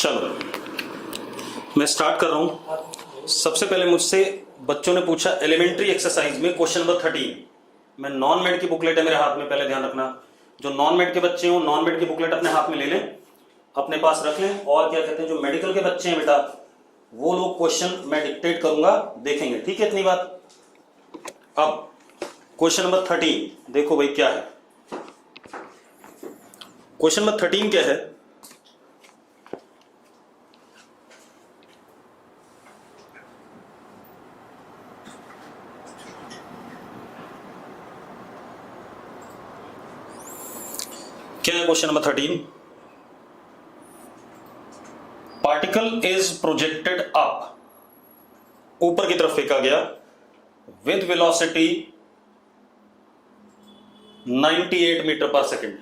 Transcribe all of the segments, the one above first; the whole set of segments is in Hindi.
चलो मैं स्टार्ट कर रहा हूं। सबसे पहले मुझसे बच्चों ने पूछा एलिमेंट्री एक्सरसाइज में क्वेश्चन नंबर 13। मैं नॉन मेड की बुकलेट है मेरे हाथ में, पहले ध्यान रखना। जो नॉन मेड के बच्चे हो नॉन मेड की बुकलेट अपने हाथ में ले लें, अपने पास रख लें। और क्या कहते हैं, जो मेडिकल के बच्चे हैं बेटा, वो लोग क्वेश्चन मैं डिक्टेट करूंगा, देखेंगे। ठीक है, इतनी बात। अब क्वेश्चन नंबर 13 देखो भाई क्या है। क्वेश्चन नंबर 13 क्या है? क्या है question number 13? Particle is projected up, ऊपर की तरफ फेंका गया, with velocity 98 meter per second.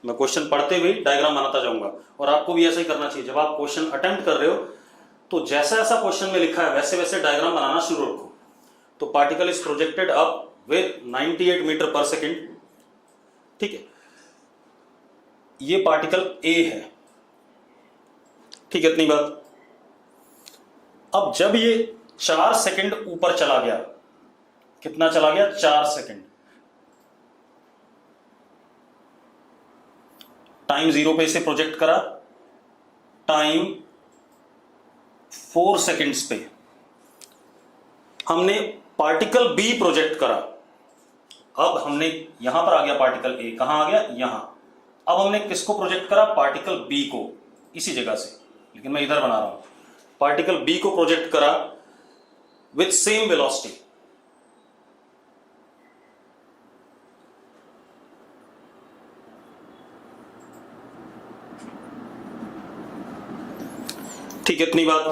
मैं क्वेश्चन पढ़ते हुए डायग्राम बनाता जाऊंगा और आपको भी ऐसा ही करना चाहिए। जब आप क्वेश्चन अटेम्प्ट कर रहे हो तो जैसा ऐसा क्वेश्चन में लिखा है वैसे वैसे डायग्राम बनाना शुरू रखो। तो particle is projected up with 98 meter per second. ठीक है, ये पार्टिकल ए है। ठीक है, इतनी बात। अब जब ये 4 सेकंड ऊपर चला गया, कितना चला गया? 4 सेकंड। टाइम 0 पे इसे प्रोजेक्ट करा, टाइम 4 सेकंड्स पे हमने पार्टिकल बी प्रोजेक्ट करा। अब हमने यहां पर आ गया पार्टिकल ए, कहां आ गया? यहां। अब हमने किसको प्रोजेक्ट करा? पार्टिकल बी को, इसी जगह से, लेकिन मैं इधर बना रहा हूं। पार्टिकल बी को प्रोजेक्ट करा विथ सेम वेलोसिटी। ठीक है, इतनी बात।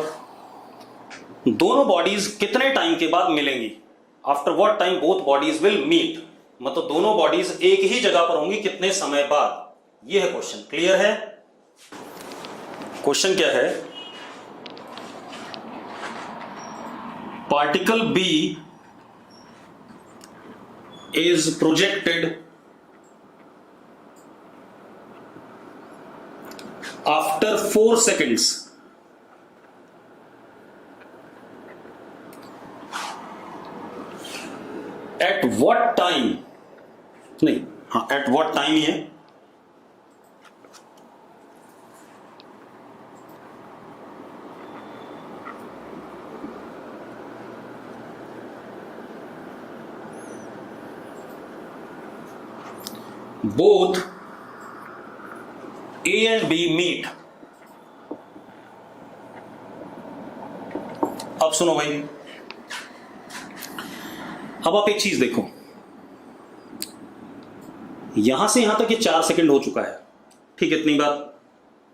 दोनों बॉडीज कितने टाइम के बाद मिलेंगी? After what time both bodies will meet, मतलब दोनों बॉडीज एक ही जगह पर होंगी कितने समय बाद? ये है क्वेश्चन। क्लियर है? क्वेश्चन क्या है? Particle B is projected after 4 seconds at what time, नहीं, हाँ, एट व्हाट टाइम ही है। Both A and B meet. अब सुनो भाई, अब आप एक चीज देखो, यहां से यहां तक ये 4 सेकंड हो चुका है। ठीक है, इतनी बात।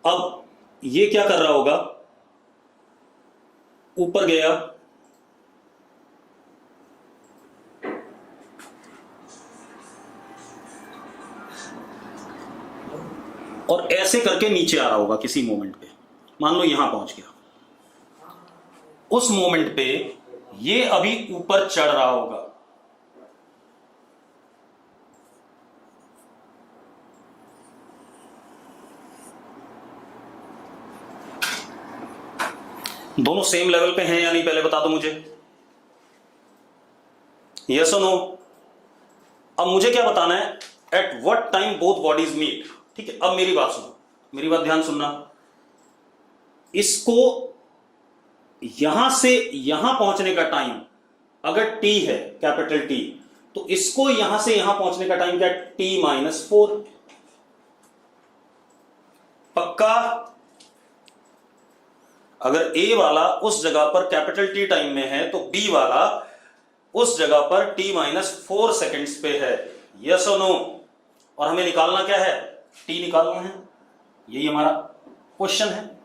अब ये क्या कर रहा होगा? ऊपर गया, और ऐसे करके नीचे आ रहा होगा किसी मोमेंट पे। मान लो यहां पहुंच गया, उस मोमेंट पे ये अभी ऊपर चढ़ रहा होगा। दोनों सेम लेवल पे हैं या नहीं, पहले बता दो मुझे, यस और नो। अब मुझे क्या बताना है? At what time both bodies meet. ठीक है, अब मेरी बात सुनो, मेरी बात ध्यान सुनना। इसको यहां से यहां पहुंचने का टाइम अगर t है, कैपिटल T, तो इसको यहां से यहां पहुंचने का टाइम क्या? t-4। पक्का? अगर A वाला उस जगह पर कैपिटल T टाइम में है तो B वाला उस जगह पर t-4 सेकंड्स पे है। यस और नो? और हमें निकालना क्या है? T निकालना है। यही हमारा क्वेश्चन है।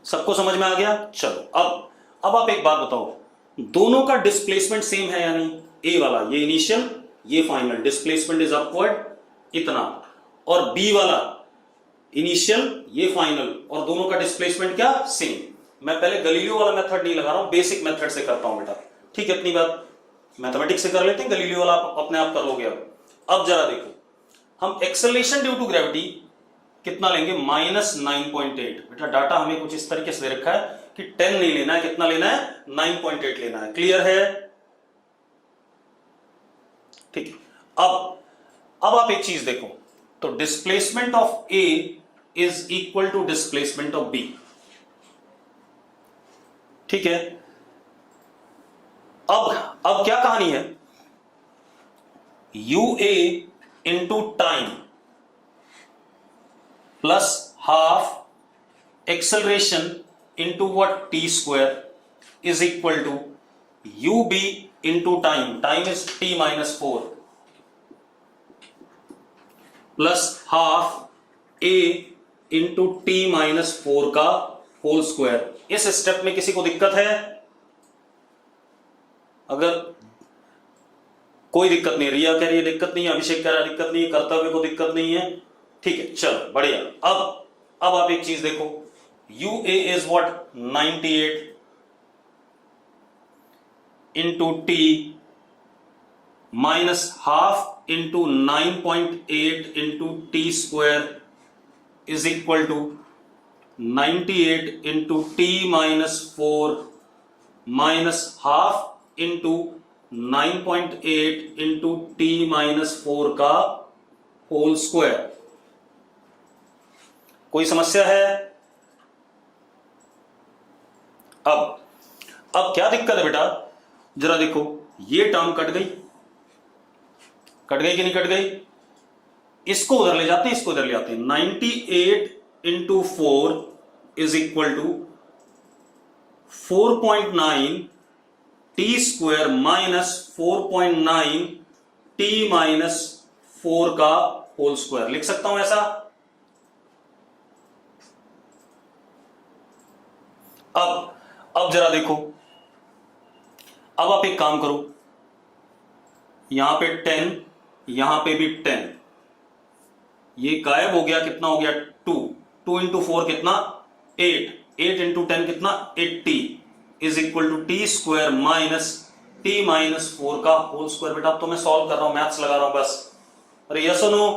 सबको समझ में आ गया? चलो अब आप एक बात बताओ, दोनों का डिस्प्लेसमेंट सेम है या नहीं? A वाला ये इनिशियल, ये फाइनल, डिस्प्लेसमेंट इज अपवर्ड इतना, और B वाला इनिशियल, ये फाइनल, और दोनों का डिस्प्लेसमेंट क्या? सेम। मैं पहले गलीलियो वाला मेथड नहीं लगा रहा हूं, बेसिक मेथड से करता हूं बेटा। ठीक है, इतनी बात। मैथमेटिक्स से कर लेते हैं, गलीलियो वाला आप अपने आप कर लोगे। अब जरा देखो, हम एक्सेलरेशन ड्यू टू ग्रेविटी कितना लेंगे, -9.8। बेटा डाटा हमें कुछ इस तरीके से दे रखा है कि 10 नहीं लेना है, कितना लेना है, 9.8 लेना है। क्लियर है? ठीक है। अब आप एक चीज देखो, तो displacement of A is equal to displacement of B. ठीक है। अब क्या कहानी है, U A into time plus half acceleration into what, T square is equal to U B into time, time is T minus 4 plus half A into T minus 4 का होल स्क्वायर। इस स्टेप में किसी को दिक्कत है? अगर कोई दिक्कत नहीं, रिया कह रही है दिक्कत नहीं है, अभिषेक कह रहा है दिक्कत नहीं है, कर्तव्य को दिक्कत नहीं है, ठीक है, चलो बढ़िया। अब आप एक चीज देखो, U A is what, 98 into T minus half into 9.8 into T square is equal to 98 into T minus 4 minus half into 9.8 into T minus 4 का होल स्क्वायर। कोई समस्या है? अब क्या दिक्कत है बेटा, जरा देखो, ये टर्म कट गई कि नहीं कट गई? इसको उधर ले जाते हैं, इसको उधर ले आते हैं। 98 into 4 is equal to 4.9 T square minus 4.9 T minus 4 का होल स्क्वायर। लिख सकता हूं ऐसा? अब जरा देखो, अब आप एक काम करो, यहां पे 10, यहां पे भी 10, ये गायब हो गया, कितना हो गया 2 इंटू 4 कितना 8 इंटू 10 कितना 80 is equal to T square minus T minus 4 का होल स्क्वायर। बेटा अब तो मैं सॉल्व कर रहा हूं, मैथ्स लगा रहा हूं बस। अरे यस और नो?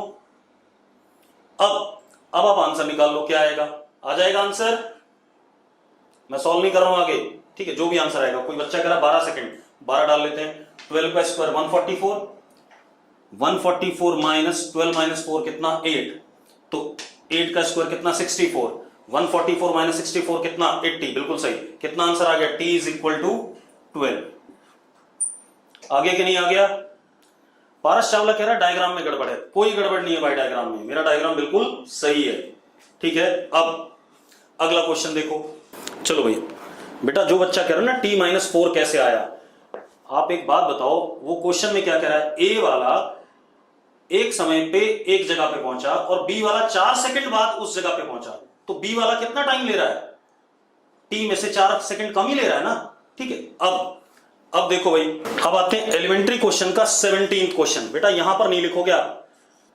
अब आप आंसर निकाल लो, क्या आएगा? आ जाएगा आंसर? मैं सॉल्व नहीं कर रहा हूं आगे, ठीक है, जो भी आंसर आएगा। कोई बच्चा कह रहा 12 सेकंड, 12 डाल लेते हैं। 12 का स्क्वायर 144, 144 माइनस 12 माइनस 4 कितना 8, तो 8 का स्क्वायर कितना 64, 144 माइनस 64 कितना 80, बिल्कुल सही। कितना आंसर आ गया? T is equal to 12। आ गया कि नहीं आ गया? पारस चावला कह रहा है डायग्राम में गड़बड़ है। कोई गड़बड़ नहीं है भाई डायग्राम में, मेरा डायग्राम बिल्कुल सही है, ठीक है। अब अगला क्वेश्चन देखो, चलो भैया। बेटा जो बच्चा कह रहा है ना टी माइनस 4 कैसे आया, आप एक बात बताओ, वो क्वेश्चन में क्या कह रहा है? ए वाला एक समय पे एक जगह पे पहुंचा और बी वाला 4 सेकंड बाद उस जगह पे पहुंचा, तो बी वाला कितना टाइम ले रहा है? टी में से 4 सेकंड कम ही ले रहा है ना, ठीक है। अब देखो भाई, अब आते हैं एलिमेंट्री क्वेश्चन का 17th क्वेश्चन। बेटा यहां पर नहीं लिखोगे आप।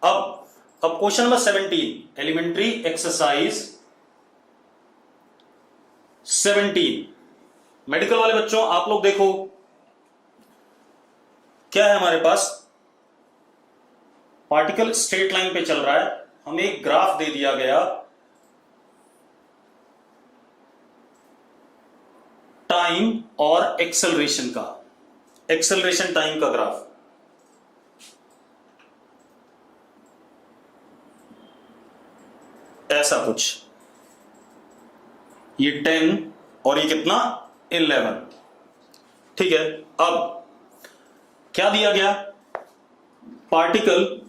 अब question number 17, elementary exercise 17। Medical वाले बच्चों आप लोग देखो, क्या है हमारे पास? पार्टिकल स्ट्रेट लाइन पे चल रहा है, हमें एक ग्राफ दे दिया गया टाइम और एक्सेलरेशन का, एक्सेलरेशन टाइम का ग्राफ। ऐसा कुछ, ये 10 और ये कितना 11, ठीक है। अब क्या दिया गया? पार्टिकल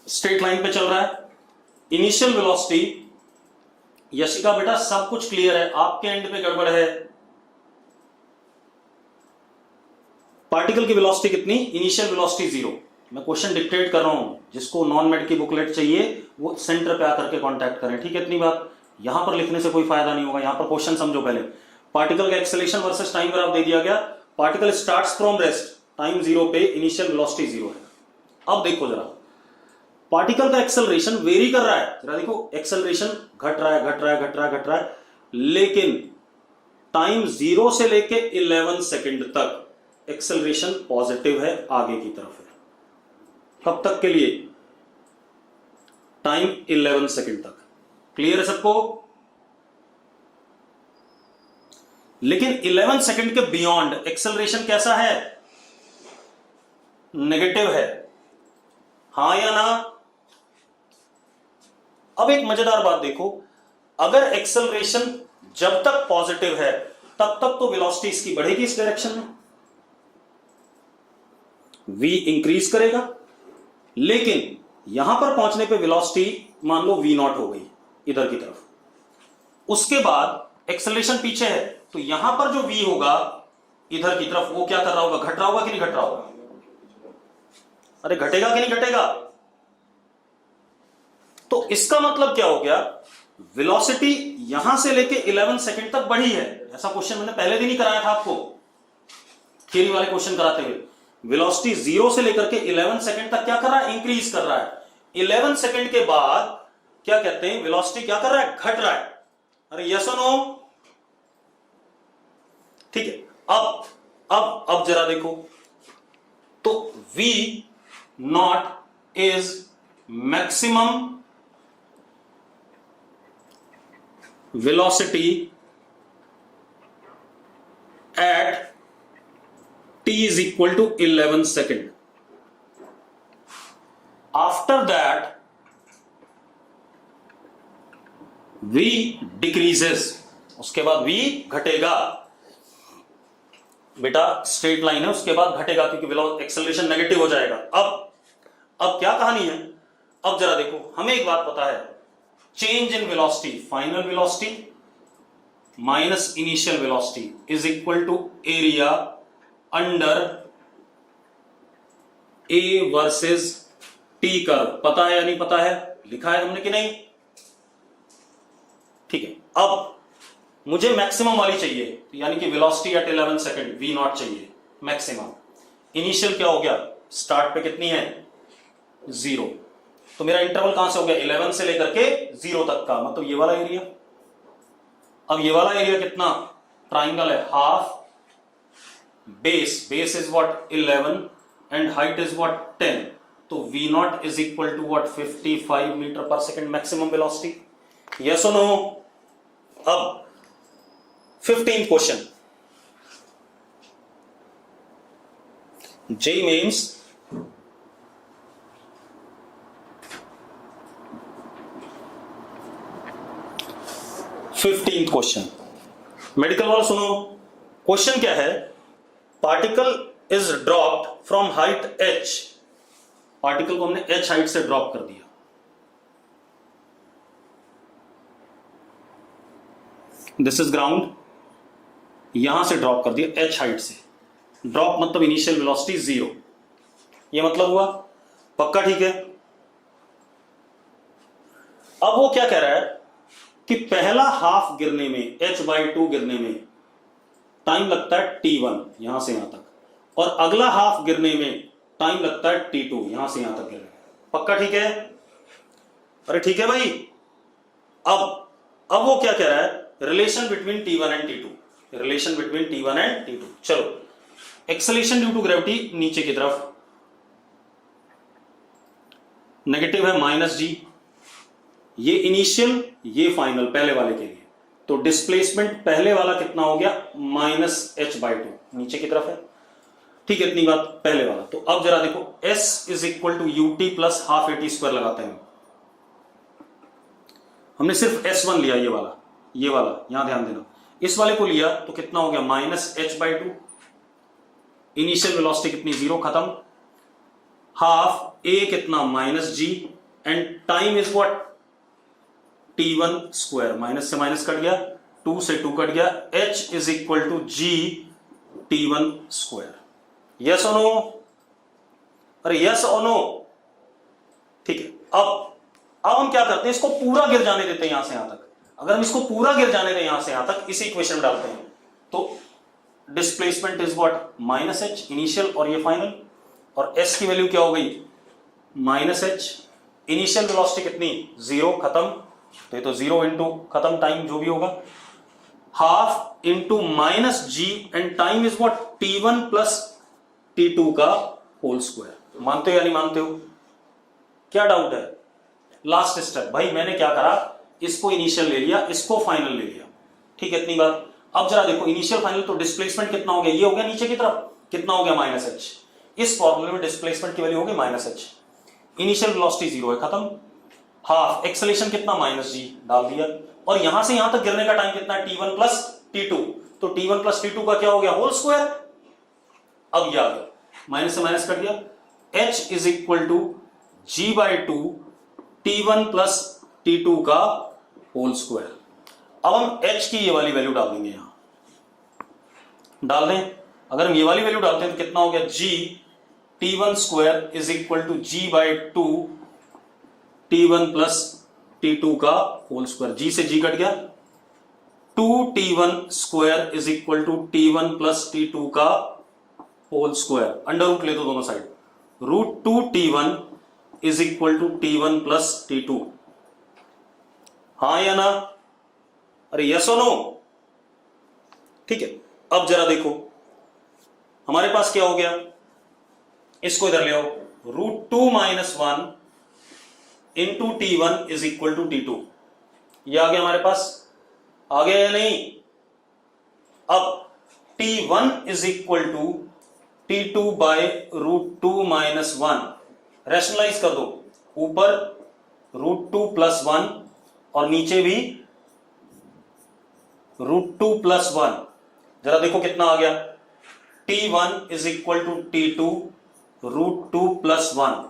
स्ट्रेट लाइन पे चल रहा है, इनिशियल वेलोसिटी, यशिका बेटा सब कुछ क्लियर है, आपके एंड पे गड़बड़ है। पार्टिकल की वेलोसिटी कितनी? Initial velocity 0। मैं क्वेश्चन डिक्टेट कर रहा हूं, जिसको नॉन मेड की बुकलेट चाहिए वो सेंटर पे आकर के कांटेक्ट करें, ठीक है। इतनी बात, यहां पर लिखने से कोई फायदा नहीं होगा, यहां पर क्वेश्चन समझो पहले। पार्टिकल का एक्सेलरेशन वर्सेस टाइम ग्राफ दे दिया गया। Particle starts from rest, time 0 पे, इनिशियल वेलोसिटी 0 है। अब देखो जरा, पार्टिकल का एक्सेलरेशन वेरी कर रहा है, जरा देखो, एक्सेलरेशन घट रहा है, घट रहा है, घट रहा है, घट रहा है, लेकिन टाइम 0 से लेके 11 सेकंड तक एक्सेलरेशन पॉजिटिव है, आगे की तरफ है। कब तक के लिए? टाइम 11 सेकंड तक। क्लियर है सबको? लेकिन 11 सेकंड के बियॉन्ड एक्सेलरेशन कैसा है? नेगेटिव है, हां या ना? अब एक मजेदार बात देखो, अगर एक्सेलरेशन जब तक पॉजिटिव है तब तक तो वेलोसिटी इसकी बढ़ेगी इस डायरेक्शन में, v इंक्रीज करेगा, लेकिन यहां पर पहुंचने पे वेलोसिटी मान लो v नॉट हो गई इधर की तरफ, उसके बाद एक्सेलरेशन पीछे है, तो यहां पर जो v होगा इधर की तरफ वो क्या कर रहा होगा? घट रहा होगा कि नहीं घट रहा होगा? अरे घटेगा कि नहीं घटेगा? तो इसका मतलब क्या हो गया? वेलोसिटी यहां से लेके 11 सेकंड तक बढ़ी है। ऐसा क्वेश्चन मैंने पहले दिन ही कराया था आपको, थियरी वाले क्वेश्चन कराते हुए। वेलोसिटी 0 से लेकर के 11 सेकंड तक क्या कर रहा है? इंक्रीज कर रहा है। 11 सेकंड के बाद क्या कहते हैं? वेलोसिटी क्या कर रहा है? घट रहा है। अरे यस और नो? ठीक है, अब जरा देखो, तो v not is maximum velocity at t is equal to 11 second. After that v decreases, उसके बाद v घटेगा। बेटा स्ट्रेट लाइन है, उसके बाद घटेगा क्योंकि एक्सेलरेशन नेगेटिव हो जाएगा। अब क्या कहानी है? अब जरा देखो, हमें एक बात पता है, change in velocity, final velocity minus initial velocity is equal to area under A versus T curve. पता है या नहीं पता है? लिखा है हमने कि नहीं? ठीक है, अब मुझे मैक्सिमम वाली चाहिए, यानी कि velocity at 11 second v not चाहिए मैक्सिमम। इनिशियल क्या हो गया? स्टार्ट पे कितनी है? 0। तो मेरा इंटरवल कहां से हो गया? 11 से लेकर के 0 तक का, मतलब ये वाला एरिया। अब ये वाला एरिया कितना? ट्राइंगल है, half base is what? 11 and height is what? 10। तो v not is equal to what? 55 meter per second maximum velocity. Yes और नो? अब 15th question, JEE Mains 15th question. Medical वाला सुनो, क्वेश्चन क्या है? Particle is dropped from height h। पार्टिकल को हमने h हाइट से ड्रॉप कर दिया। दिस इज ग्राउंड, यहां से ड्रॉप कर दिया h हाइट से। ड्रॉप मतलब इनिशियल वेलोसिटी 0, ये मतलब हुआ। पक्का ठीक है? अब वो क्या कह रहा है कि पहला हाफ गिरने में, h/2 गिरने में टाइम लगता है t1 यहां से यहां तक, और अगला हाफ गिरने में टाइम लगता है t2 यहां से यहां तक गिरने में। पक्का ठीक है? अरे ठीक है भाई। अब वो क्या कह रहा है? Relation between t1 and t2, relation between t1 and t2। चलो, एक्सेलरेशन ड्यू टू ग्रेविटी नीचे की तरफ नेगेटिव है -g, ये इनिशियल ये फाइनल पहले वाले के लिए। तो डिस्प्लेसमेंट पहले वाला कितना हो गया? -h/2 नीचे की तरफ है। ठीक है, इतनी बात पहले वाला। तो अब जरा देखो, s is equal to ut plus half at² लगाते हैं। हमने सिर्फ s1 लिया, ये वाला यहां ध्यान देना। इस वाले को लिया तो कितना हो गया? -h/2। इनिशियल वेलोसिटी कितनी? 0, खत्म। हाफ a कितना? -g and time is what? t1 square. Minus से माइनस कट गया, 2 से 2 कट गया। h is equal to g t1 square. Yes और नो? अरे यस और नो? ठीक है, अब हम क्या करते हैं? इसको पूरा गिर जाने देते हैं यहां से यहां तक। अगर हम इसको पूरा गिर जाने दें यहां से यहां तक, इसी इक्वेशन में डालते हैं, तो displacement is what? -h initial और ये फाइनल, और s की वैल्यू क्या हो गई? -h। इनिशियल वेलोसिटी कितनी? 0, खत्म। तो ये तो 0 इंटू खत्म टाइम जो भी होगा, half into -g and time is what? t1 plus t2 का होल स्क्वायर। मानते हो या नहीं मानते हो? क्या डाउट है? लास्ट स्टेप भाई, मैंने क्या करा? इसको इनिशियल ले लिया, इसको फाइनल ले लिया, ठीक है, इतनी बात। अब जरा देखो इनिशियल फाइनल, तो डिस्प्लेसमेंट कितना हो गया, ये हो गया नीचे की तरफ, कितना हो गया माइनस एच। इस फॉर्मूले में डिस्प्लेसमेंट की वैल्यू हो गई माइनस एच, इनिशियल वेलोसिटी 0 है, खत्म। हाफ एक्सेलरेशन कितना, माइनस जी डाल दिया, और यहां से यहां तक गिरने का टाइम कितना है, t1 प्लस t2, तो t1 प्लस t2 का क्या हो गया, होल स्क्वायर। अब ये आ गया, माइनस से माइनस कर दिया, h is equal to g by two t1 plus t2 का होल स्क्वायर। अब हम h की ये वाली वैल्यू डाल देंगे, यहां डाल दें। अगर हम ये वाली वैल्यू डालते हैं तो कितना हो गया, g t1 square is equal to g by two t1 plus t2 का होल स्क्वायर। g से g कट गया, 2t1 square is equal to t1 plus t2 का होल स्क्वायर। अंडर रूट ले दो दोनों side, root 2t1 is equal to t1 plus t2। हाँ या ना, अरे यस और नो, ठीक है। अब जरा देखो हमारे पास क्या हो गया, इसको इधर ले आओ, root 2 minus 1 into t1 is equal to t2। ये आ गया हमारे पास, आ गया या नहीं। अब t1 is equal to t2 by root 2 minus 1, rationalise कर दो, ऊपर रूट 2 प्लस 1 और नीचे भी रूट 2 प्लस 1। जरा देखो कितना आ गया, t1 is equal to t2 root 2 plus 1।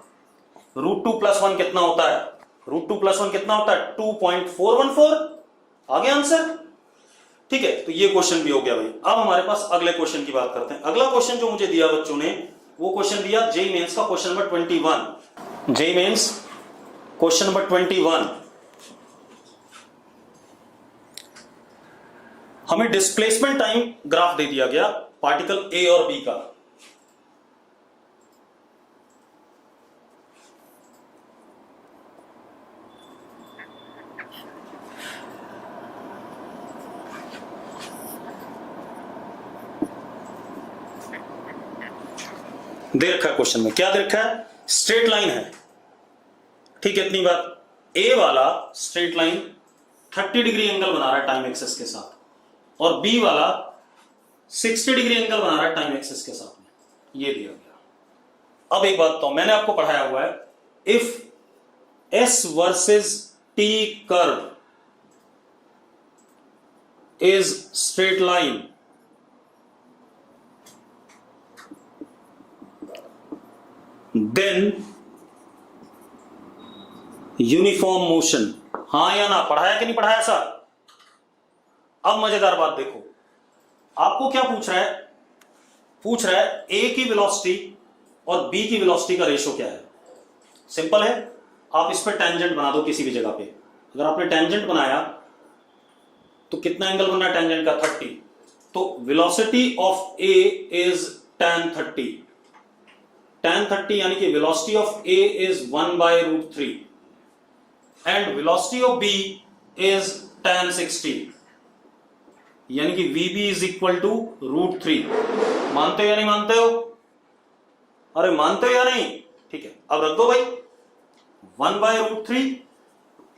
Root 2 plus 1 कितना होता है, रूट 2 प्लस 1 कितना होता है, 2.414। आ गया आंसर, ठीक है। तो ये क्वेश्चन भी हो गया भाई। अब हमारे पास अगले क्वेश्चन की बात करते हैं। अगला क्वेश्चन जो मुझे दिया बच्चों ने, वो क्वेश्चन दिया जेईई मेंस का question number 21। JEE Mains question number 21, हमें डिस्प्लेसमेंट टाइम ग्राफ दे दिया गया पार्टिकल ए और बी का। दे रखा है क्वेश्चन में, क्या दे रखा है, स्ट्रेट लाइन है, ठीक है, इतनी बात। ए वाला स्ट्रेट लाइन 30 डिग्री एंगल बना रहा है टाइम एक्सेस के साथ, और बी वाला 60 डिग्री एंगल बना रहा है टाइम एक्सेस के साथ में, ये दिया गया। अब एक बात तो मैंने आपको पढ़ाया हुआ है, if S versus T curve is straight line, then uniform motion. हाँ या ना, पढ़ाया कि नहीं पढ़ाया सर। अब मजेदार बात देखो, आपको क्या पूछ रहा है, पूछ रहा है ए की वेलोसिटी और बी की वेलोसिटी का रेशो क्या है। सिंपल है, आप इस पर टेंजेंट बना दो किसी भी जगह पे। अगर आपने टेंजेंट बनाया तो कितना एंगल बन रहा है टेंजेंट का, 30। तो velocity of A is tan 30, tan 30 यानी कि velocity of A is 1/√3 and velocity of B is tan 60, यानी कि VB इज इक्वल टू √3। मानते हो या नहीं मानते हो, अरे मानते हो या नहीं, ठीक है। अब रख दो भाई, 1/√3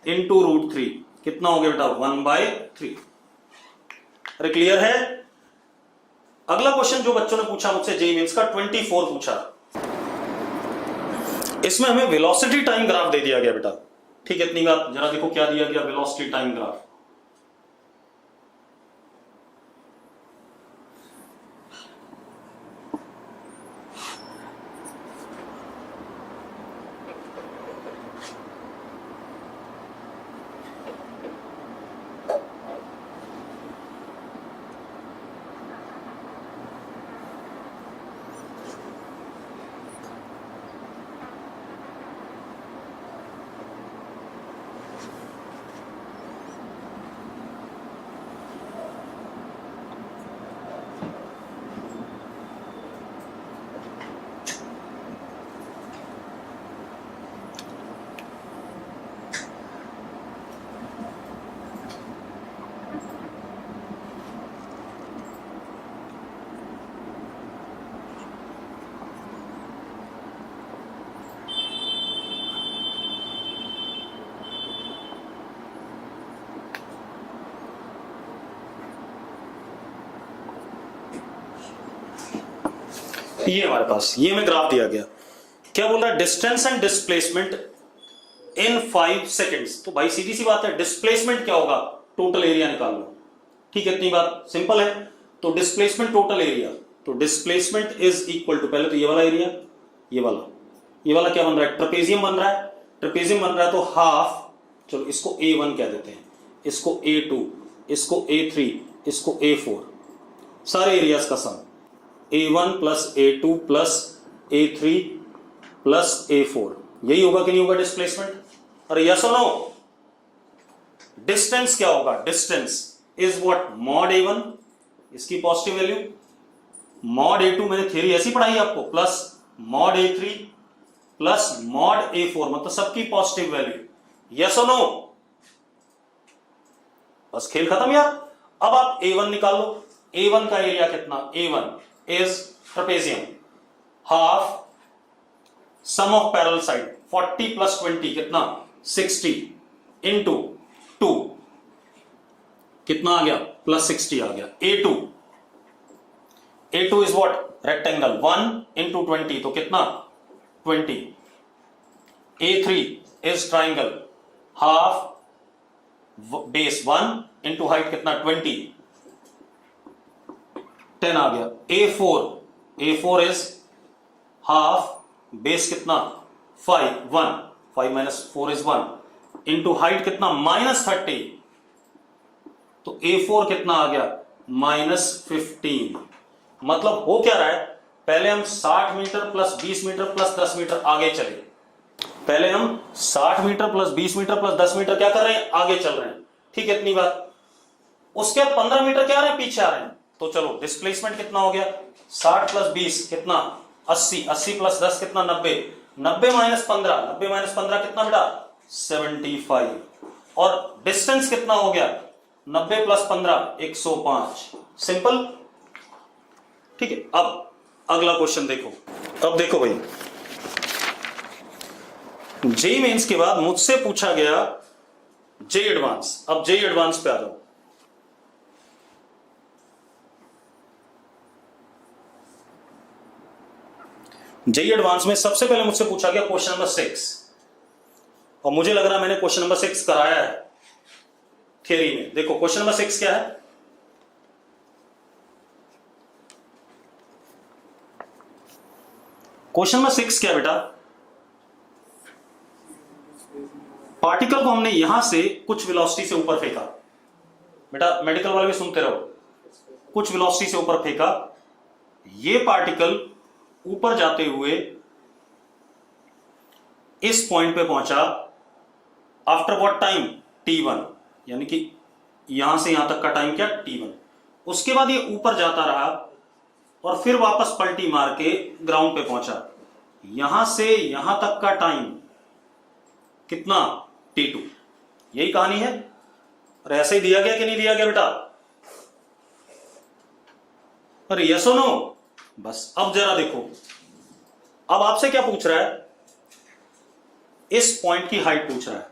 इंटू √3 कितना हो गया बेटा, 1/3। अरे क्लियर है। अगला क्वेश्चन जो बच्चों ने पूछा मुझसे जेईई मेंस का 24 पूछा, इसमें हमें वेलोसिटी टाइम ग्राफ दे दिया गया बेटा, ठीक है, इतनी बात। जरा देखो क्या दिया गया, वेलोसिटी टाइम ग्राफ। ये हमारे पास ये में ग्राफ दिया गया, क्या बोल रहा है, distance and displacement in 5 seconds. तो भाई सीधी सी बात है, डिस्प्लेसमेंट क्या होगा, टोटल एरिया निकाल लो। ठीक है, इतनी बात सिंपल है। तो डिस्प्लेसमेंट टोटल एरिया, तो डिस्प्लेसमेंट इज इक्वल टू, पहले तो ये वाला एरिया, ये वाला क्या बन रहा है, ट्रेपेजियम बन रहा है। ट्रेपेजियम बन रहा है तो हाफ, चलो इसको A1 कह देते हैं, इसको A2, इसको A3, इसको A4, सारे एरियाज का सम A1 plus A2 plus A3 plus A4, यही होगा कि नहीं होगा डिस्प्लेसमेंट? अरे यस और नो? डिस्टेंस क्या होगा, distance is what, mod A1, इसकी पॉजिटिव वैल्यू, मॉड A2 मैंने थ्योरी ऐसी पढ़ाई आपको, plus mod A3 plus mod A4, मतलब सबकी पॉजिटिव वैल्यू। यस और नो? बस खेल खत्म यार। अब आप A1 निकाल लो। A1 का एरिया कितना, A1 is trapezium, half sum of parallel side 40 plus 20 कितना, 60 इंटू 2 कितना आ गया, प्लस 60 आ गया। A2 is what, rectangle, 1 into 20 तो कितना, 20। A3 is triangle, half base 1 into height कितना, 20, 10 आ गया। A4 इज हाफ बेस कितना, 5 माइनस 4 इज 1 इंटू हाइट कितना, -30, तो A4 कितना आ गया, -15। मतलब हो क्या रहा है, पहले हम 60 meter plus 20 meter plus 10 meter आगे चले, पहले हम 60 meter plus 20 meter plus 10 meter क्या कर रहे हैं, आगे चल रहे हैं। ठीक है, इतनी बात। उसके 15 मीटर क्या आ रहे हैं, पीछे आ रहे हैं। तो चलो डिस्प्लेसमेंट कितना हो गया, 60 प्लस 20 कितना, 80, 80 प्लस 10 कितना, 90, 90 माइनस 15, 90 माइनस 15 कितना बेटा, 75। और डिस्टेंस कितना हो गया, 90 प्लस 15 105। सिंपल। ठीक है, अब अगला क्वेश्चन देखो। अब देखो भाई, जेईई मेंस के बाद मुझसे पूछा गया जेईई एडवांस। अब जेईई एडवांस पे आ जाओ। जेईई एडवांस में सबसे पहले मुझसे पूछा गया क्वेश्चन नंबर 6, और मुझे लग रहा है मैंने क्वेश्चन नंबर 6 कराया है थ्योरी में। देखो क्वेश्चन नंबर 6 क्या है, क्वेश्चन नंबर 6 क्या बेटा, पार्टिकल को हमने यहां से कुछ वेलोसिटी से ऊपर फेंका। बेटा मेडिकल वाले भी सुनते रहो, कुछ वेलोसिटी से ऊपर फेंका, ये पार्टिकल ऊपर जाते हुए इस पॉइंट पे पहुंचा, आफ्टर व्हाट टाइम, T1, यानी कि यहां से यहां तक का टाइम क्या, T1। उसके बाद ये ऊपर जाता रहा और फिर वापस पलटी मार के ग्राउंड पे पहुंचा, यहां से यहां तक का टाइम कितना, T2। यही कहानी है। और ऐसे ही दिया गया कि नहीं दिया गया बेटा, अरे यस और नो? बस अब जरा देखो, अब आपसे क्या पूछ रहा है, इस पॉइंट की हाइट पूछ रहा है,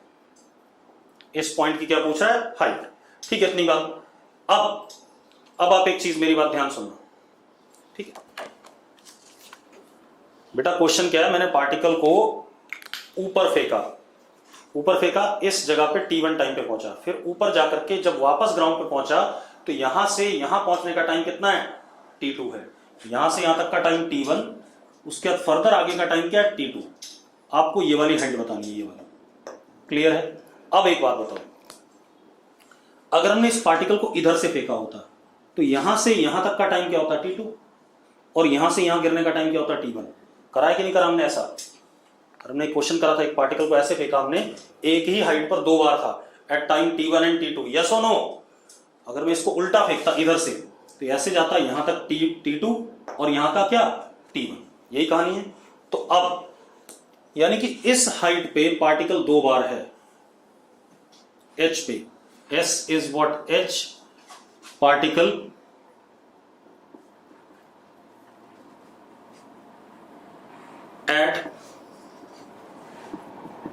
इस पॉइंट की क्या पूछ रहा है, हाइट। ठीक है, इतनी बात। अब आप एक चीज मेरी बात ध्यान सुनना, ठीक है बेटा। क्वेश्चन क्या है, मैंने पार्टिकल को ऊपर फेंका, इस जगह पे T1 टाइम पे पहुंचा, फिर ऊपर जाकर के जब वापस ग्राउंड पे पहुंचा तो यहां से यहां पहुंचने का टाइम कितना है, T2 है। यहां से यहां तक का टाइम T1, उसके बाद फर्दर आगे का टाइम क्या है, T2। आपको ये वाली हाइट बतानी है, ये वाली। क्लियर है? अब एक बात बताओ, अगर हमने इस पार्टिकल को इधर से फेंका होता तो यहां से यहां तक का टाइम क्या होता, T2, और यहां से यहां गिरने का टाइम क्या होता, T1। कराया कि नहीं करा हमने ऐसा? हमने एक क्वेश्चन करा था, एक पार्टिकल को ऐसे फेंका हमने, एक ही हाइट पर 2 बार था, at time T1 and T2। Yes और नो? अगर मैं इसको उल्टा फेंकता इधर से तो ऐसे जाता यहां तक T2 और यहां का क्या, T1। यही कहानी है। तो अब यानी कि इस हाइट पे पार्टिकल 2 बार है, H पे, S is what, H particle at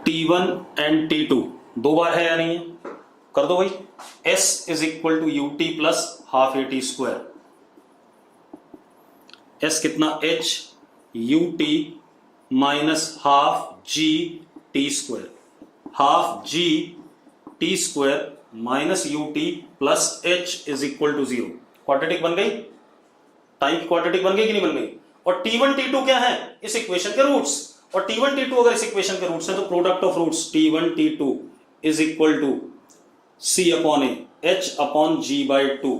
T1 and T2 2 बार है या नहीं है? कर दो भाई। S is equal to UT plus half AT square. S कितना, H U T minus half G T square, half G T square minus U T plus H is equal to 0। Quadratic बन गई, टाइम की क्वाड्रेटिक बन गई कि नहीं बन गई? और T1 T2 क्या है? इस इक्वेशन के रूट्स, और T1 T2 अगर इस इक्वेशन के रूट्स है तो product of roots T1 T2 is equal to C upon A H upon G by 2।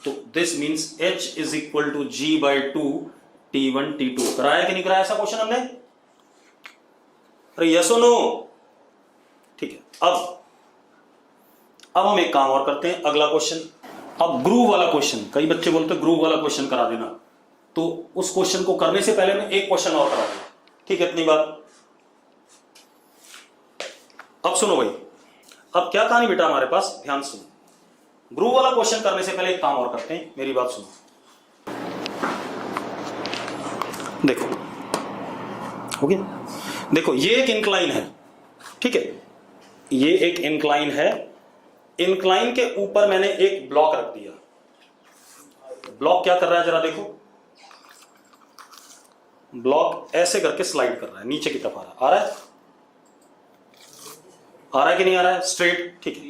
तो this means H is equal to G by 2 T1 T2। कराया कि नहीं कराया ऐसा क्वेश्चन हमने? अरे यस और नो? ठीक है, अब हम एक काम और करते हैं, अगला क्वेश्चन। अब ग्रूव वाला क्वेश्चन, कई बच्चे बोलते हैं ग्रूव वाला क्वेश्चन करा देना, तो उस क्वेश्चन को करने से पहले मैं एक क्वेश्चन और करा दूंगा, ठीक है? इतनी बात। अब सुनो भाई, अब क्या कहानी बेटा हमारे पास, ध्यान सुनो। ग्रूव वाला क्वेश्चन करने से पहले एक काम और करते हैं, मेरी बात सुनो। देखो, हो गया? देखो ये एक इंक्लाइन है, ठीक है? ये एक इंक्लाइन है, इंक्लाइन के ऊपर मैंने एक ब्लॉक रख दिया। ब्लॉक क्या कर रहा है जरा देखो, ब्लॉक ऐसे करके स्लाइड कर रहा है, नीचे की तरफ आ रहा है, आ रहा है कि नहीं आ रहा है? स्ट्रेट, ठीक है।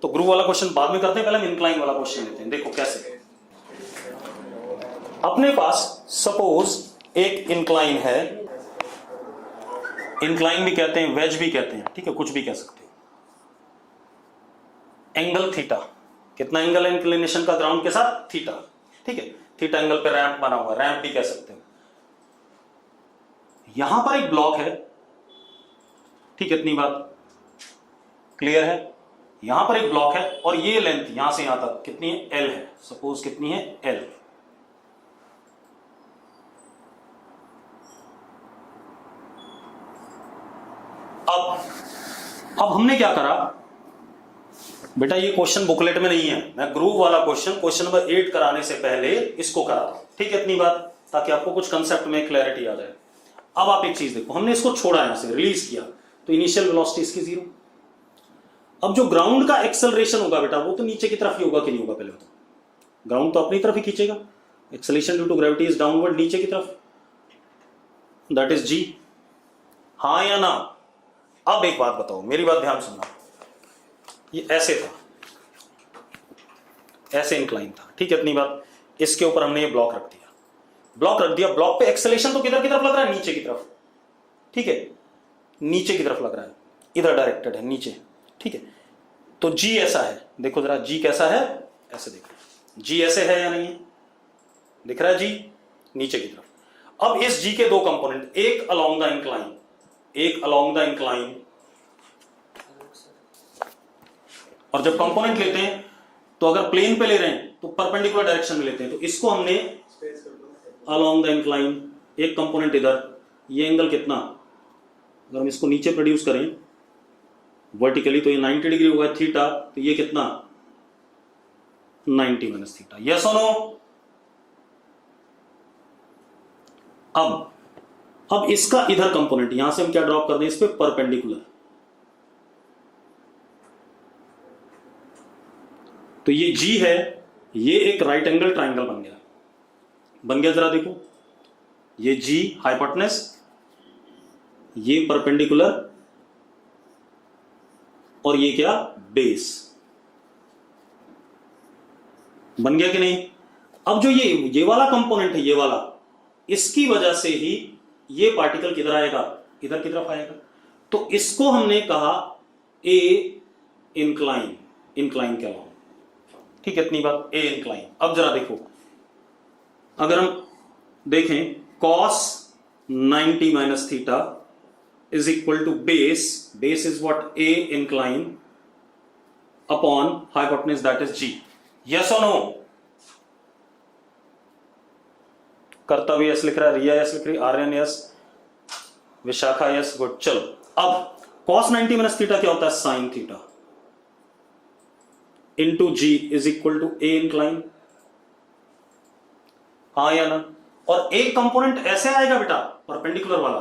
तो ग्रूव वाला क्वेश्चन बाद में करते हैं, पहले हम इंक्लाइन वाला क्वेश्चन लेते हैं। देखो कैसे, अपने पास सपोज एक इंक्लाइन है, इंक्लाइन भी कहते हैं, वेज भी कहते हैं, ठीक है, कुछ भी कह सकते हो। एंगल थीटा, कितना एंगल है इंक्लिनेशन का ग्राउंड के साथ? थीटा, ठीक है। थीटा एंगल पे रैंप बना हुआ, रैंप भी कह सकते हो। यहां पर एक ब्लॉक है, ठीक है, इतनी बात क्लियर है? यहां पर एक ब्लॉक है और ये लेंथ यहां से यहां तक कितनी है? एल है, सपोज कितनी है? एल। अब हमने क्या करा बेटा, ये क्वेश्चन बुकलेट में नहीं है, मैं ग्रूव वाला क्वेश्चन नंबर 8 कराने से पहले इसको करा रहा हूं, ठीक है? इतनी बात, ताकि आपको कुछ कंसेप्ट में क्लैरिटी आ जाए। अब आप एक चीज देखो, हमने इसको छोड़ा, यहां से रिलीज किया, तो इनिशियल वेलोसिटी इसकी 0। अब जो ग्राउंड का एक्सेलरेशन होगा बेटा, वो तो नीचे की तरफ ही होगा कि नहीं होगा? पहले तो ग्राउंड तो अपनी तरफ ही खींचेगा, acceleration due to gravity is downward, नीचे की तरफ, दैट इज जी। हाँ या ना? अब एक बात बताओ, मेरी बात ध्यान सुनना, ये ऐसे था, ऐसे इंक्लाइन था, ठीक है, इतनी बात। इसके ऊपर हमने ये ब्लॉक रख दिया, ब्लॉक रख दिया, ब्लॉक पे एक्सेलरेशन तो किधर की तरफ लग रहा है? नीचे की तरफ, ठीक है, नीचे की तरफ लग रहा है, इधर डायरेक्टेड है नीचे, ठीक है। तो जी ऐसा है, देखो जरा जी कैसा है, ऐसे देखो, जी ऐसे है या नहीं है? दिख रहा है जी नीचे की तरफ। अब इस जी के दो कंपोनेंट, एक अलोंग द इंक्लाइन, एक अलोंग द इंक्लाइन, और जब कंपोनेंट लेते हैं तो अगर प्लेन पे ले रहे हैं तो परपेंडिकुलर डायरेक्शन में लेते हैं, तो इसको हमने अलोंग द इंक्लाइन, एक कंपोनेंट इधर, ये एंगल कितना, अगर हम इसको नीचे प्रोड्यूस करें वर्टिकली तो ये 90 डिग्री होगा थीटा, तो ये कितना? 90 माइनस थीटा। यस और नो? अब इसका इधर कंपोनेंट, यहां से हम क्या ड्रॉप कर दें? इस पे परपेंडिकुलर, तो ये जी है, ये एक राइट एंगल ट्राइंगल बन गया, बन गया, जरा देखो, ये जी हाइपोटेनस, ये परपेंडिकुलर, और ये क्या? बेस। बन गया कि नहीं? अब जो ये वाला कंपोनेंट है, ये वाला, इसकी वजह से ही ये पार्टिकल किधर आएगा? इधर की तरफ आएगा। तो इसको हमने कहा ए इंक्लाइन, इंक्लाइन क्या हुआ, ठीक है, इतनी बात, ए इंक्लाइन। अब जरा देखो, अगर हम देखें cos 90 minus theta is equal to base, base is what? A incline upon hypotenuse, that is g. Yes और नो? कर्तव्य यस लिख रहा है, रिया यस लिख रही है, Aryan yes, Vishakha yes, good. चलो, अब cos 90 माइनस थीटा क्या होता है? Sine theta into g is equal to a incline. हाँ या ना? और एक कंपोनेंट ऐसे आएगा बेटा, परपेंडिकुलर वाला,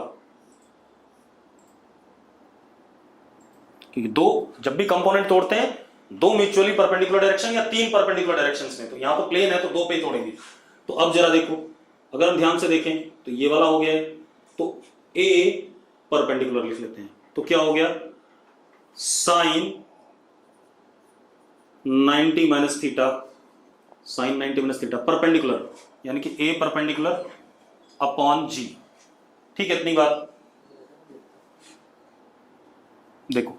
क्योंकि दो, जब भी कंपोनेंट तोड़ते हैं दो म्यूचुअली परपेंडिकुलर डायरेक्शन या तीन परपेंडिकुलर डायरेक्शंस में, तो यहां तो प्लेन है तो दो पे तोड़ेंगे। तो अब जरा देखो, अगर हम ध्यान से देखें तो ये वाला हो गया है, तो ए परपेंडिकुलर लिख लेते हैं, तो क्या हो गया, sine 90 minus theta, sine 90 minus theta perpendicular, यानी कि ए परपेंडिकुलर अपॉन जी। ठीक है, इतनी बात। देखो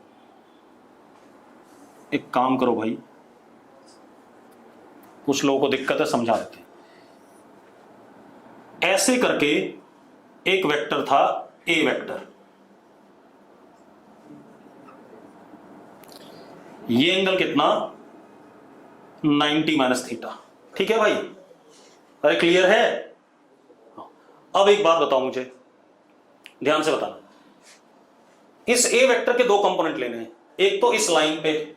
एक काम करो भाई, कुछ लोगों को दिक्कत है, समझा देते हैं। ऐसे करके एक वेक्टर था ए वेक्टर, ये एंगल कितना 90 माइनस थीटा। ठीक है भाई, अरे क्लियर है। अब एक बात बताओ मुझे, ध्यान से बताना, इस ए वेक्टर के दो कंपोनेंट लेने हैं, एक तो इस लाइन पे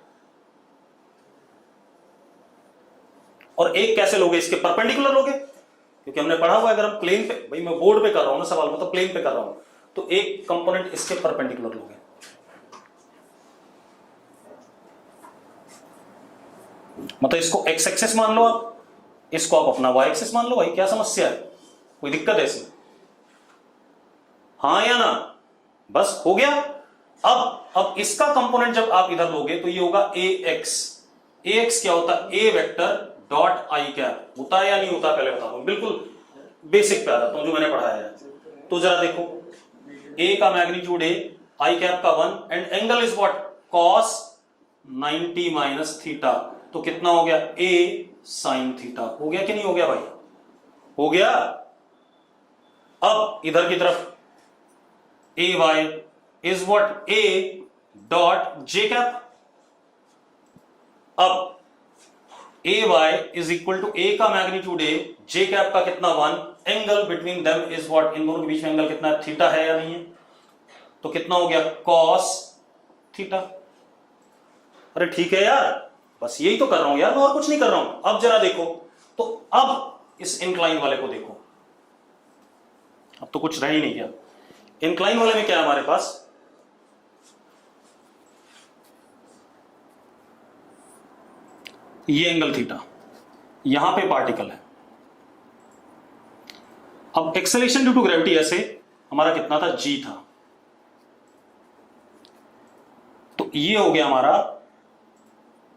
और एक कैसे लोगे, इसके परपेंडिकुलर लोगे, क्योंकि हमने पढ़ा हुआ है अगर हम प्लेन पे, भाई मैं बोर्ड पे कर रहा हूं ना सवाल, मतलब प्लेन पे कर रहा हूं, तो एक कंपोनेंट इसके परपेंडिकुलर लोगे। मतलब इसको एक्स एक्सिस मान लो आप, इसको आप अपना वाई एक्सिस मान लो, भाई क्या समस्या है, कोई दिक्कत है इसमें, हाँ या ना, बस हो गया। अब इसका कंपोनेंट जब आप इधर लोगे तो ये होगा ए एक्स। ए एक्स क्या होता है, ए वेक्टर डॉट आई कैप, होता है या नहीं होता, पहले बताता हूं, बिल्कुल बेसिक पे आ जाता हूं जो मैंने पढ़ाया है। तो जरा देखो, ए का मैग्नीट्यूड ए, आई कैप का 1, and angle is what, cos 90 minus theta, तो कितना हो गया, ए साइन थीटा। हो गया कि नहीं हो गया भाई, हो गया। अब इधर की तरफ A Y is what, A dot J cap. अब A Y is equal to A का मैग्नीट्यूड ए, जे कैप का कितना 1, angle between them is what, इन दोनों के बीच में एंगल कितना है, थीटा है या नहीं है, तो कितना हो गया, कॉस थीटा। अरे ठीक है यार, बस यही तो कर रहा हूं यार, मैं और कुछ नहीं कर रहा हूं। अब जरा देखो, तो अब इस इंक्लाइन वाले को देखो, अब तो कुछ रह ही नहीं गया। इंक्लाइन वाले में क्या है हमारे पास, ये एंगल थीटा, यहां पे पार्टिकल है। अब एक्सेलेरेशन ड्यू टू ग्रेविटी ऐसे हमारा कितना था, जी था, तो ये हो गया हमारा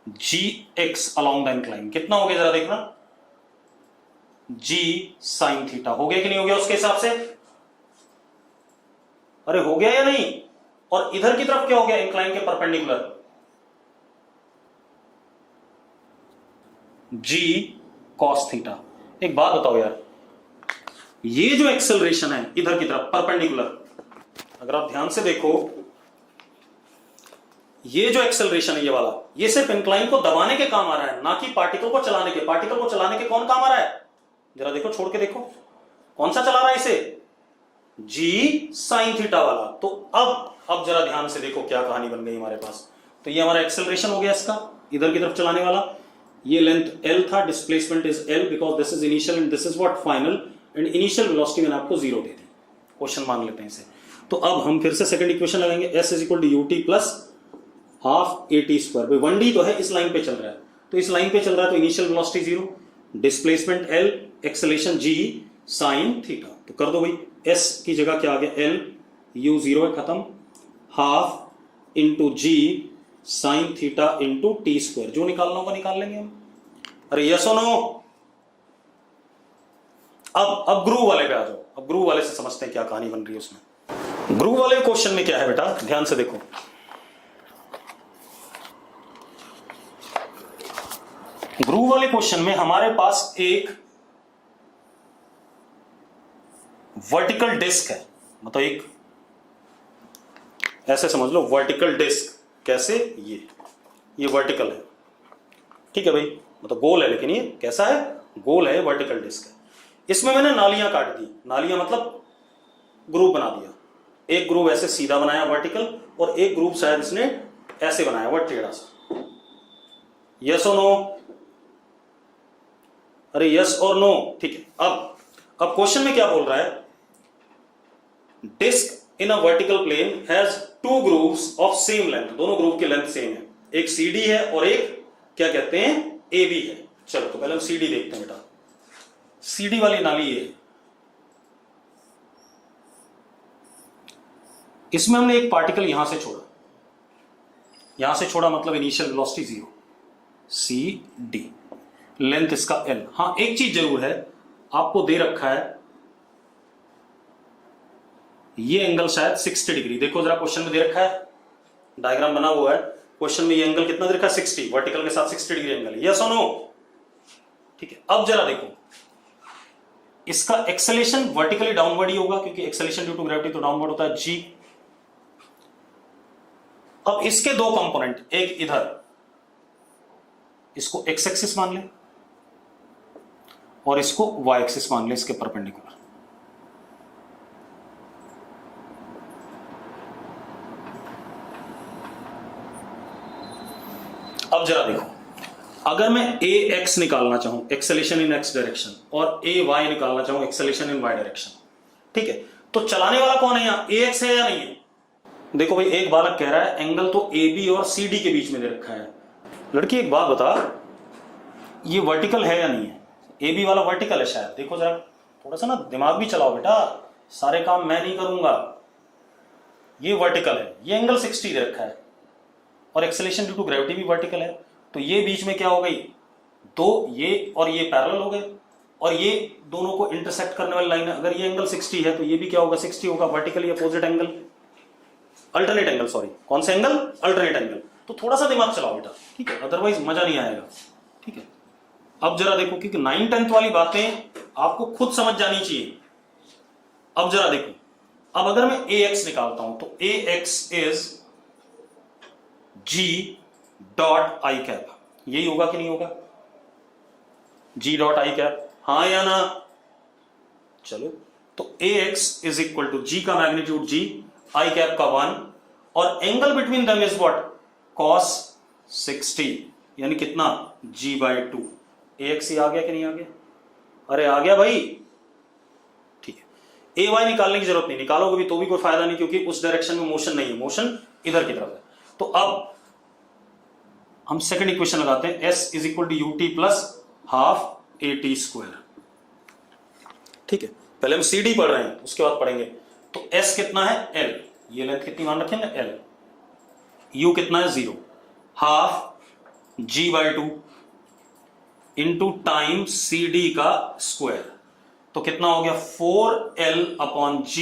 जी एक्स अलोंग द इंक्लाइन, कितना हो गया जरा देखना, जी साइन थीटा। हो गया कि नहीं हो गया उसके हिसाब से, अरे हो गया या नहीं। और इधर की तरफ क्या हो गया, इंक्लाइन के परपेंडिकुलर, जी कॉस थीटा। एक बात बताओ यार, ये जो एक्सेलरेशन है इधर की तरफ परपेंडिकुलर, अगर आप ध्यान से देखो, ये जो एक्सेलरेशन है ये वाला, ये सिर्फ इंक्लाइन को दबाने के काम आ रहा है, ना कि पार्टिकल को चलाने के। पार्टिकल को चलाने के कौन काम आ रहा है, जरा देखो, छोड़ के देखो, कौन सा चला रहा है इसे, जी साइन थीटा वाला। तो अब जरा ध्यान से देखो क्या कहानी बन गई हमारे पास। तो ये हमारा एक्सेलरेशन हो गया इसका, इधर की तरफ चलाने वाला, ये लेंथ L था, displacement is L because this is initial and this is what final, and initial velocity मैंने आपको 0 दे दी। क्वेश्चन मान लेते हैं इसे। तो अब हम फिर से सेकंड इक्वेशन लगाएंगे, S is equal to u t plus half a t square. 1D तो है, इस लाइन पे चल रहा है, तो इस लाइन पे चल रहा है, तो initial velocity 0, displacement L, acceleration G sine theta. तो कर दो भाई, S की जगह क्या आ गया, L, U 0 है खत्म, half into G sign theta into T square, जो निकालना होगा निकाल लेंगे हम। अरे यस और नो। अब ग्रूव वाले पे आ जाओ, अब ग्रूव वाले से समझते हैं क्या कहानी बन रही है उसमें। ग्रूव वाले क्वेश्चन में क्या है बेटा, ध्यान से देखो, ग्रूव वाले क्वेश्चन में हमारे पास एक वर्टिकल डिस्क है, मतलब एक ऐसे समझ लो वर्टिकल डिस्क, कैसे, ये वर्टिकल है, ठीक है भाई, मतलब गोल है, लेकिन ये कैसा है, गोल है, वर्टिकल डिस्क है। इसमें मैंने नालियां काट दी, नालियां मतलब ग्रुप बना दिया, एक ग्रुप ऐसे सीधा बनाया वर्टिकल, और एक ग्रुप शायद इसने ऐसे बनाया हुआ टेढ़ा सा। यस और नो, अरे यस और नो, ठीक है। अब क्वेश्चन में क्या बोल रहा है, disc in a vertical plane has two grooves of same length, दोनों ग्रुप की लेंथ सेम है, एक CD है और एक क्या कहते हैं, AB है। चलो तो पहले हम CD देखते हैं बेटा, CD वाली नाली ये, इसमें हमने एक पार्टिकल यहां से छोड़ा, यहां से छोड़ा मतलब initial velocity 0, c d, length इसका एल। हाँ एक चीज जरूर है, आपको दे रखा है ये एंगल शायद 60 डिग्री, देखो जरा क्वेश्चन में दे रखा है, डायग्राम बना हुआ है क्वेश्चन में, ये एंगल कितना दे रखा है 60, वर्टिकल के साथ 60 डिग्री एंगल, यस और नो? ठीक है, अब जरा देखो इसका एक्सेलेरेशन वर्टिकली डाउनवर्ड ही होगा क्योंकि एक्सेलेरेशन ड्यू टू ग्रेविटी तो डाउनवर्ड होता है जी। अब इसके दो कंपोनेंट, एक इधर इसको एक्स एक्सिस मान ले और इसको वाई एक्सिस मान ले, इसके परपेंडिकुलर। अब जरा देखो, अगर मैं ए एक्स निकालना चाहूं एक्सेलेरेशन इन एक्स डायरेक्शन और ए वाई निकालना चाहूं एक्सेलेरेशन इन वाई डायरेक्शन, ठीक है, तो चलाने वाला कौन है यहां, ए एक्स है या नहीं है? देखो भाई एक बालक कह रहा है एंगल तो ए बी और सी डी के बीच में दे रखा है। लड़की एक बात बता, ये वर्टिकल है या नहीं है? ए बी वाला वर्टिकल है शायद, देखो जरा, थोड़ा सा ना दिमाग भी चलाओ बेटा, सारे काम मैं नहीं करूंगा। ये वर्टिकल है, ये एंगल 60 दे रखा है और एक्सेलेरेशन ड्यू टू ग्रेविटी भी वर्टिकल है, तो ये बीच में क्या हो गई, दो ये और ये पैरेलल हो गए और ये दोनों को इंटरसेक्ट करने वाली लाइन है। अगर ये एंगल 60 है तो ये भी क्या होगा 60 होगा, vertically opposite angle, alternate angle, sorry कौन सा एंगल, अल्टरनेट एंगल। तो थोड़ा सा दिमाग चलाओ बेटा, ठीक है, अदरवाइज मजा नहीं आएगा। ठीक है, अब जरा देखो क्योंकि 9-10 वाली बातें आपको खुद समझ जानी चाहिए। अब जरा देखो, अब अगर मैं ए एक्स निकालता हूं तो A X is G dot I cap, यही होगा कि नहीं होगा, जी डॉट आई कैप, हाँ या ना? चलो, तो A X is equal to जी का मैग्नीट्यूड जी, आई कैप का 1 और angle between them is what, cos 60, यानी कितना, g/2। ए एक्स ही आ गया कि नहीं आ गया? अरे आ गया भाई। ठीक है, ए वाई निकालने की जरूरत नहीं, निकालोगे भी तो भी कोई फायदा नहीं क्योंकि उस डायरेक्शन में मोशन नहीं है, मोशन इधर की तरफ है। तो अब हम सेकंड इक्वेशन लगाते हैं, s is equal to u T plus half a t square. ठीक है, पहले हम सी डी पढ़ रहे हैं उसके बाद पढ़ेंगे। तो s कितना है, l, ये लेंथ कितनी मान रखेंगे l, u कितना है 0, half g/2 into time c d का स्क्वायर, तो कितना हो गया 4l/g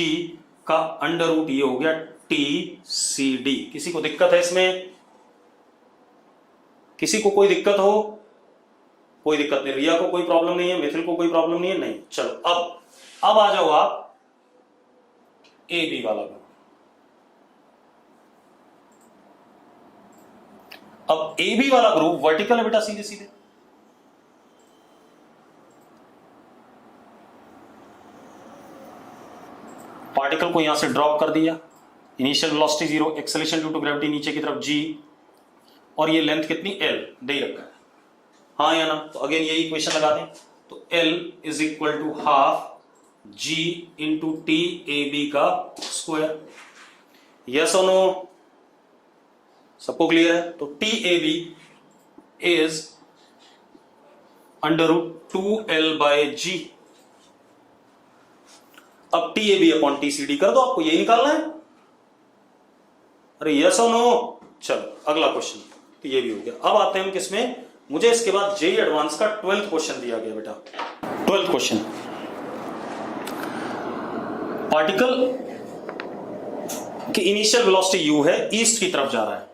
का अंडर रूट, ये हो गया टी सी डी। किसी को दिक्कत है इसमें? किसी को कोई दिक्कत हो? कोई दिक्कत नहीं, रिया को कोई प्रॉब्लम नहीं है, मिथिल को कोई प्रॉब्लम नहीं है, नहीं। चलो अब आ जाओ आप ए बी वाला ग्रुप। अब ए बी वाला ग्रुप वर्टिकल है बेटा, सीधे सीधे, पार्टिकल को यहां से ड्रॉप कर दिया, initial velocity 0, acceleration due to gravity नीचे की तरफ g, और ये लेंथ कितनी l दे ही रखा है, हाँ या ना? तो अगेन यही इक्वेशन लगा दें, तो l is equal to half g into t a b का स्क्वायर, यस और नो? सबको क्लियर है? तो t a b is under root 2l/g। अब t a b upon t c d कर दो, आपको यही निकालना है। अरे यस और नो? चलो अगला क्वेश्चन, तो ये भी हो गया। अब आते हैं हम किसमें, मुझे इसके बाद जेई एडवांस का 12th क्वेश्चन दिया गया बेटा। 12th क्वेश्चन, पार्टिकल की इनिशियल वेलोसिटी यू है, ईस्ट की तरफ जा रहा है,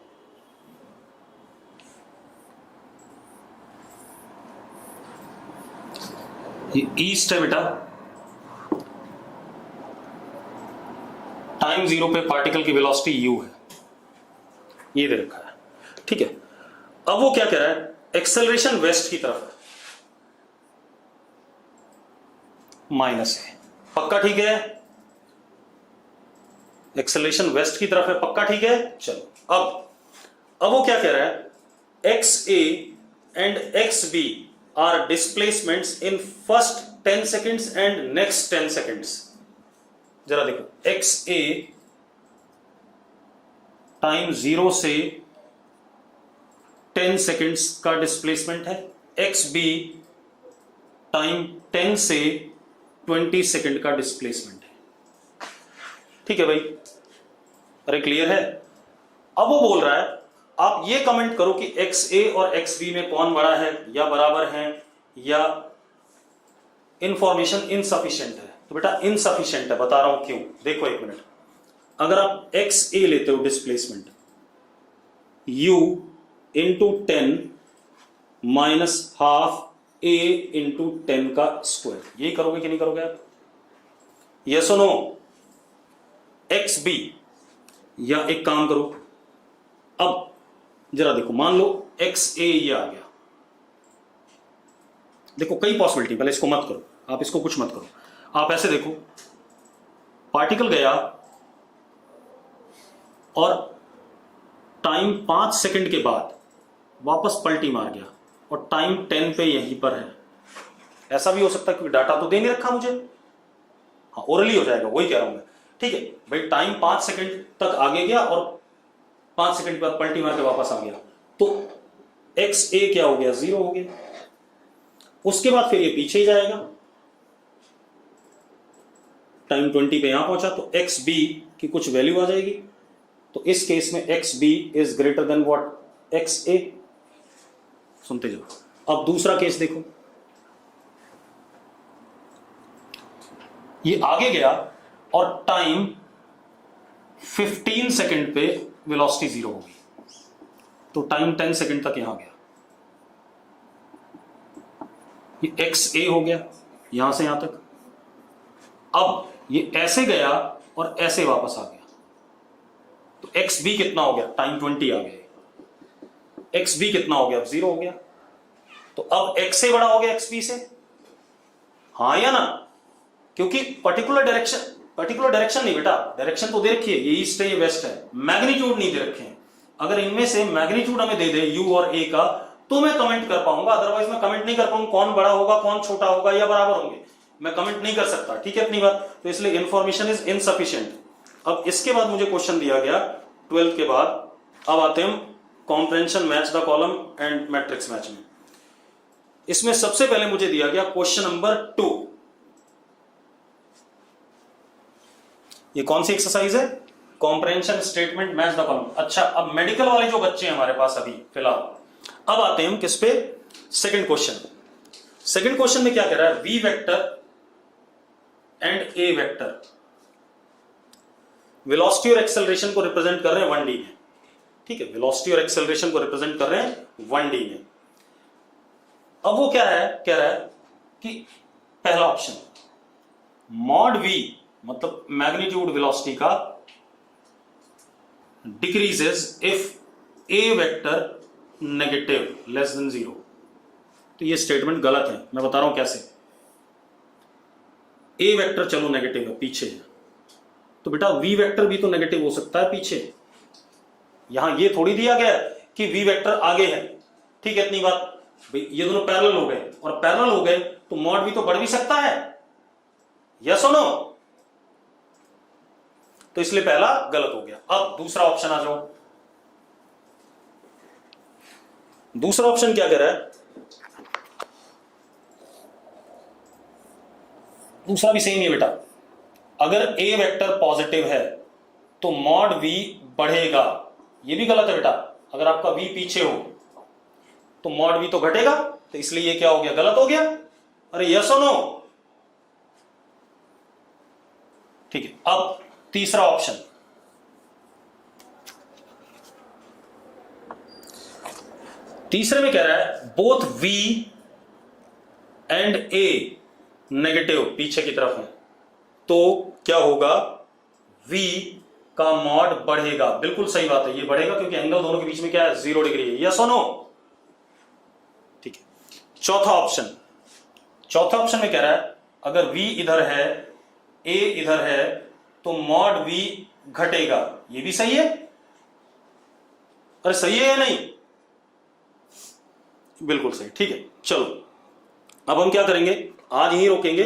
ये ईस्ट है बेटा, टाइम 0 पे पार्टिकल की वेलोसिटी u है, ये दे रखा है। ठीक है, अब वो क्या कह रहा है, एक्सेलरेशन वेस्ट की तरफ है, माइनस है, पक्का ठीक है? एक्सेलरेशन वेस्ट की तरफ है, पक्का ठीक है? चलो अब वो क्या कह रहा है, x a and x b are displacements in first 10 seconds and next 10 seconds. जरा देखो, एक्स ए टाइम 0 से 10 सेकेंड्स का डिस्प्लेसमेंट है, एक्स बी टाइम 10 से 20 सेकेंड का डिस्प्लेसमेंट है। ठीक है भाई, अरे क्लियर है? अब वो बोल रहा है आप ये कमेंट करो कि XA और XB में कौन बड़ा है या बराबर है या इंफॉर्मेशन इनसफिशिएंट है। तो बेटा इनसफिशिएंट है, बता रहा हूं क्यों। देखो एक मिनट, अगर आप XA लेते हो displacement U into 10 minus half A into 10 का स्क्वायर, यही करोगे कि नहीं करोगे आप? यस और नो? XB, या एक काम करो, अब जरा देखो, मान लो XA ये आ गया। देखो कई पॉसिबिलिटी, पहले इसको मत करो, आप इसको कुछ मत करो, आप ऐसे देखो, पार्टिकल गया और टाइम 5 सेकंड के बाद वापस पलटी मार गया और टाइम 10 पे यहीं पर है। ऐसा भी हो सकता है क्योंकि डाटा तो दे नहीं रखा मुझे, हाँ ओरली हो जाएगा, वही कह रहा हूं मैं। ठीक है भाई, टाइम 5 सेकंड तक आगे गया और 5 सेकंड के बाद पलटी मार के वापस आ गया, तो XA क्या हो गया? 0 हो गया। उसके बाद फिर ये पीछे ही जाएगा, टाइम 20 पे यहां पहुंचा तो XB की कुछ वैल्यू आ जाएगी। तो इस केस में XB is greater than what? XA। सुनते जाओ। अब दूसरा केस देखो, ये आगे गया और टाइम 15 सेकंड पे वेलोसिटी 0 होगी, तो टाइम 10 सेकंड तक यहां गया। ये XA हो गया यहां से यहां तक। अब ये ऐसे गया और ऐसे वापस आ गया, तो XB कितना हो गया? टाइम 20 आ गया। XB कितना हो गया? अब 0 हो गया। तो अब XA बड़ा हो गया XB से, हाँ या ना? क्योंकि पर्टिकुलर डायरेक्शन नहीं बेटा, डायरेक्शन तो दे रखी है, ये ईस्ट है ये वेस्ट है, मैग्नीट्यूड नहीं दे रखे हैं। अगर इनमें से मैग्नीट्यूड हमें दे दे U और A का तो मैं कमेंट कर पाऊंगा, अदरवाइज मैं कमेंट नहीं कर पाऊंगा कौन बड़ा होगा कौन छोटा होगा या बराबर होंगे, मैं कमेंट नहीं कर सकता। ठीक है अपनी बात? तो इसलिए इंफॉर्मेशन इज इनसफिशिएंट। अब इसके बाद मुझे क्वेश्चन दिया गया 12th के बाद, अब आते हैं comprehension match the column and matrix match में। इसमें सबसे पहले मुझे दिया गया क्वेश्चन नंबर 2। ये कौन सी एक्सरसाइज है? Comprehension statement match the column. अच्छा, अब मेडिकल वाले जो बच्चे हैं हमारे पास अभी फिलहाल, अब आते हैं हम किस पे? Second question. सेकंड क्वेश्चन में क्या कह रहा है? V vector and A vector velocity और एक्सेलरेशन को रिप्रेजेंट कर रहे हैं 1D में। ठीक है, वेलोसिटी और एक्सेलरेशन को रिप्रेजेंट कर रहे हैं 1D में। अब वो क्या है? कह रहा है कि पहला ऑप्शन मॉड V मतलब मैग्नीट्यूड वेलोसिटी का decreases if A vector negative less than 0। तो ये स्टेटमेंट गलत है, मैं बता रहा हूं कैसे। A वेक्टर चलो नेगेटिव है, पीछे है, तो बेटा V वेक्टर भी तो नेगेटिव हो सकता है पीछे। यहां ये थोड़ी दिया गया कि V वेक्टर आगे है। ठीक है इतनी बात भाई, ये दोनों पैरेलल हो गए और पैरेलल हो गए तो मॉड V तो बढ़ भी सकता है, यस और नो? तो इसलिए पहला गलत हो गया। अब दूसरा ऑप्शन आ जाओ। दूसरा ऑप्शन क्या कह रहा है? दूसरा भी सेम ही है बेटा, अगर A वेक्टर पॉजिटिव है तो मॉड V बढ़ेगा। ये भी गलत है बेटा, अगर आपका V पीछे हो तो मॉड V तो घटेगा, तो इसलिए ये क्या हो गया? गलत हो गया। अरे यस और नो? ठीक है, अब तीसरा ऑप्शन, तीसरे में कह रहा है both V and A negative पीछे की तरफ है, तो क्या होगा? V का मॉड बढ़ेगा। बिल्कुल सही बात है, ये बढ़ेगा क्योंकि एंगल दोनों के बीच में क्या है? 0 डिग्री है, यस और नो? ठीक है, चौथा ऑप्शन, चौथा ऑप्शन में कह रहा है अगर V इधर है A इधर है तो मॉड V घटेगा। ये भी सही है। अरे सही है या नहीं? बिल्कुल सही। ठीक है, चलो अब हम क्या करेंगे, आज यहीं रोकेंगे,